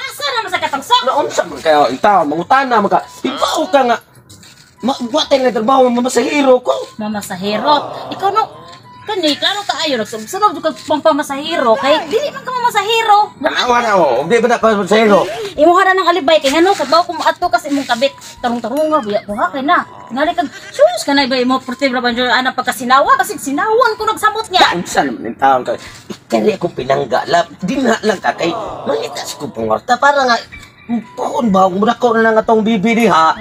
Asa naman sa katagsak? Naunsa man kayo itaw, mangutana maka. Ibaw ka nga. Buhatin na trabaho mamasahiro ko. Mamasahiro. Ikaw no, kani klaro ka ayo nagsubsob jud kag pamasahiro kay dili man ka mamasahiro. Awa na o, di ba na ka masahiro? Imuha na ng alibay kay ngano kadlaw ko moadto kasi imong kabit tarong-tarong nga buya buha kay na. Ngali kag sus kanay ba imo portibra banjo ana pagkasinawa kasi sinawan ko nagsamot niya. Unsa naman yung taon ka? Ikari ako pinangga di na lang ka kay mangitas ko pangwarta para nga pohon ba mura ko na nga tong bibi ha.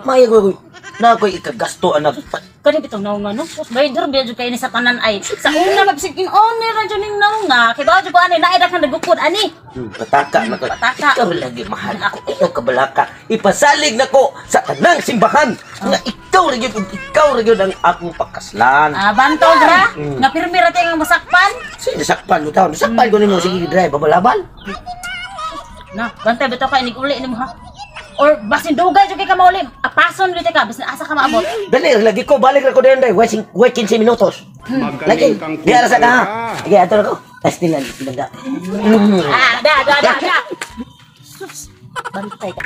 May ko na ko ikagasto anak. Kani bitong naunga no? Rider biya jud kay ni sa tanan ay. Sa una mabsigin on ni ra jud ning naunga kay ba jud ko ani naida ka nagukod ani. Pataka na ko. Pataka. Ikaw lagi mahal ako. Ikaw kabalaka. Ipasalig na ko sa tanang simbahan. Nga ikaw ra gyud ang akong pakaslan. Bantog ra? Nga pirmi ra tay nga masakpan? Sinasakpan mo taon. Sakpan ko nimo sige drive babalaban. Na, bantay bitaw kay nig uli nimo ha. Or basin dugay jud kay ka mauli. Apason gid ka basin asa ka maabot. Dali lagi ko balik ra ko din day. Wait 15 minutos. Lagi. Di ara sa ka. Sige ato na ko. Testing lang pinangga. Da. Sus. Bantay ka.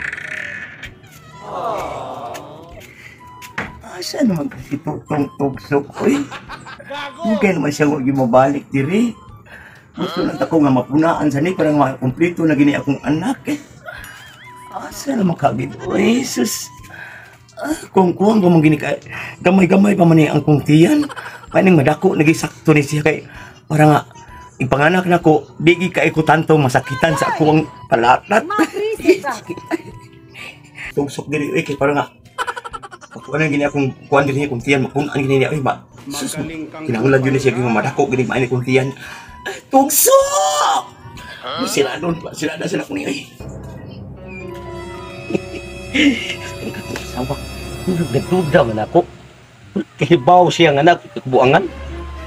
Asa naman kasi itong tugsok ko eh. Mungkin naman siya huwag mabalik diri. Gusto lang ako nga mapunaan sa ni para makumplito na gini akong anak eh. Asa naman kagid o Jesus. Kung mo gini ka, gamay-gamay pa man ang kong tiyan. Paning madako, nagisakto ni siya kay para nga ipanganak na ko, digi ka ko tanto masakitan sa akong palatat. Tugsok diri eh kay para nga pagkuhanan gini akong kuhan din niya kung tiyan, makunaan gini niya, ay ba? Sus, kinahulad yun niya siya kung madako, gini maini kung tiyan. Ay, tugsok! Sila doon, sila na sila kung niya, ay. Ang katusawa. Nagduda man ako. Kahibaw siya nga anak, kabuangan.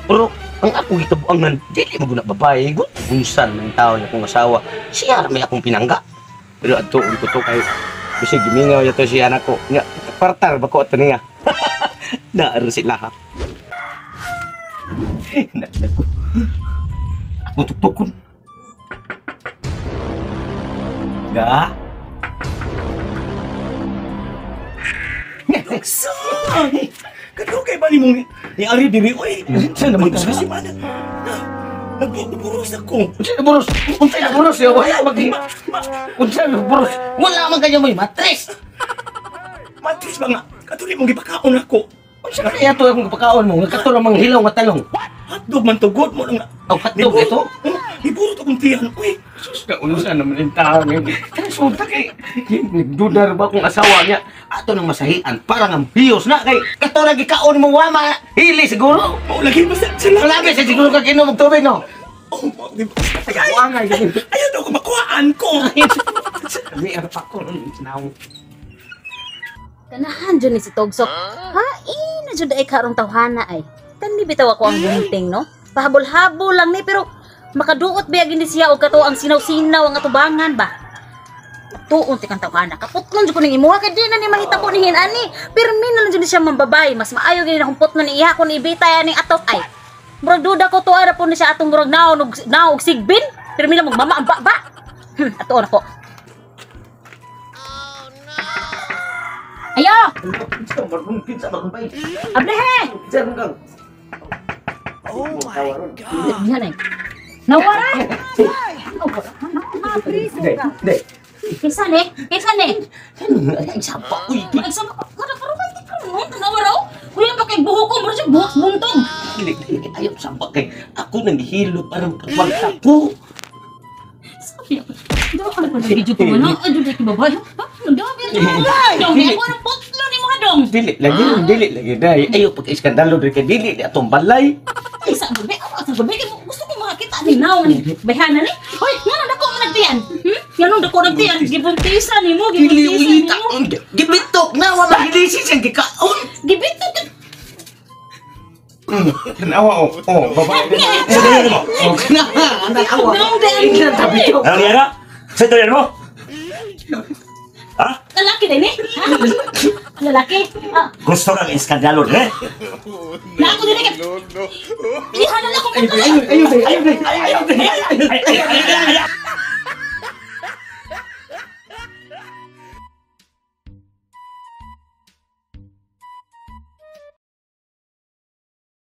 Pero ang ako ikabuangan, dili mo na babae. Unsan ng tao na akong asawa. Siya may akong pinangga. Pero ato, ko to kayo. Kasi gimingaw niya to siya anak ko. Nga, partar ba ko ito niya? Naaro sila ha. Naku. Ako tuktukon. Ga? Nekso! Kadugay ba ni mong ni-ari diri ko eh? Saan naman Sa ka? simana. Nagbuburos ako. Unsay na buros? Unsay na buros? Wala Unsay na buros? Wala man kanya mo matres! Matris ba nga? Katuloy mong gipakaon ako. Unsa na kaya to akong kapakaon mo? Nga kato namang hilaw nga talong. Hotdog man to, good mo lang na. Hotdog ito? Iburo to kong tiyan. Uy, Sus ka, unsa naman yung tao ngayon. Kaya sunta kay, nagdudar ba kung asawa niya? Ato nang masahian, parang ang biyos na kay, kato lagi kaon mo wama, hili siguro. oh, lagi mo sila. Lagi siya siguro ka kinom tubig, no? Oh, di ba? Wangay, ganyan. Ayaw daw ko makuhaan ko. Sabi, ang pako, naong. Ganahan dyan ni si Togsok. Na dyan ay karong tawhana ay. Kani bitaw ako ang gunting, no? Pahabol-habol lang ni, pero makaduot ba gini siya o kato ang sinaw-sinaw ang atubangan ba? Tuon ti kang tawhana. Kaputlon dyan ko ning imuha, kaya di na ni mahitabo ni hinani. Pero na lang dyan siya mambabay. Mas maayo gini na kumpot na ni iya ko ni ibitay aning atot ay. Murag duda ko to ara po na siya atong murag naog sigbin. Pero na magmama ang ba. Ato na ko. Ayo! Abrehe! Oh my God. Yan ay. Nawara! Kisa ni? Ay, sapa, uy. Ay, sama ka. Romantic ka mo. Nawara o. Kuya ba kay buho ko? Mura siya buhok buntong. Dili, ayaw sapa kay, ako nanghihilo parang pagwagta ko. Sabi ako. Dawa ka na pala video ko ano? Ay, dito kay babay. Nagdabi ang babay. Dong, ako ng potlo ni mga dong. Dili lagi, day. Ayaw pag-iskandalo rin kay dili, atong balay. Ay, sa gabi. Sa gabi. Gusto ko makakita ni Naw. Bayhana ni. Hoy, nga na dako mo nagtiyan. Nga dako nagtiyan. Gibuntisan ni mo. Gibuntisan ni mo. Gibitok na, wala hilisi siyang gikaon. Gibitok ka. Tanawa oh, babae. Sa ganyan mo. O, kana, ang nakawa. Ingnan, tabi ko. Ano yan na? Sa ito yan mo? Ha? Lalaki din eh. Lalaki. Gusto ng iskandalo, eh? Na ako din eh. Ihanan ako mo. Ayaw,